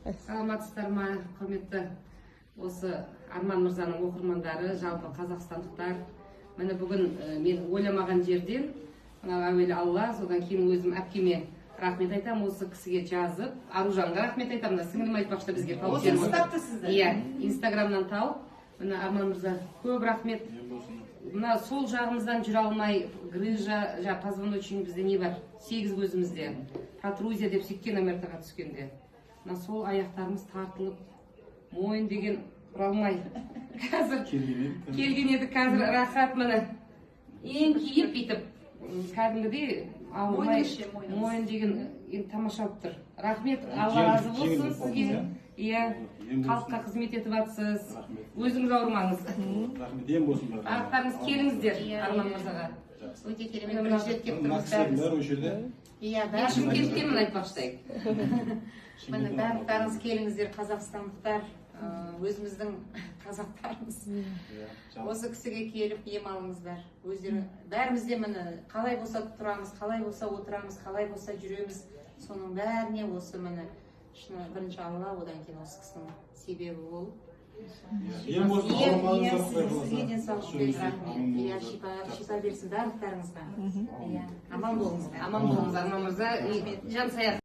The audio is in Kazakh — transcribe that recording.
Саламатсыздар ма, құрметті осы Арман Мырзаның оқырмандары, жалпы қазақстандықтар. Міне бүгін мен ойламаған жерден, әуелі Алла, содан кейін өзім әпкеме рахмет айтам, осы кісіге жазып, Аружанға рахмет айтам, сіңілім айтпақшы бізге тауып берді. Осы тапты сізді? Иә, Инстаграмнан тауып. Міне Арман Мырза, көп рахмет. Мына сол жағымыздан жүре алмай, грыжа, позвоночник бізде не бар? 8 көзімізде. Протрузия деп сөйткен МРТ-ға түскенде. Мына сол аяқтарымыз тартылып, мойын деген бұра алмай. Қазір келген еді, қазір рахат міне. Ең киіп бүйтіп, кәдімгідей ауырмай, мойын деген тамаша болып тұр. Рахмет, Алла разы болсын сізге. Иә, халыққа қызмет етіп жатсыз. Өзіңіз ауырмаңыз. Рахмет, ем болсын. Ақтарыңыз келіңіздер Арман Мырзаға. Өте керемет біріншілік келіп тұрмыз. Иә, Шымкенттемін айтпақшыдай. Міне барлықтарыңыз келіңіздер, қазақстандықтар, өзіміздің қазақтарымыз. Осы кісіге келіп ем алыңыздар. Өздері бәрімізде міне қалай болса тұрамыз, қалай болса отырамыз, қалай болса жүреміз. Соның бәріне осы міне бірінші Алла, одан кейін осы кісінің себебі болып. Ем болсын, Сізге денсаулық берсін, рахмет. Иә, шипа берсін барлықтарыңызға. Аман болыңыз, Арман Мырза. Жан сая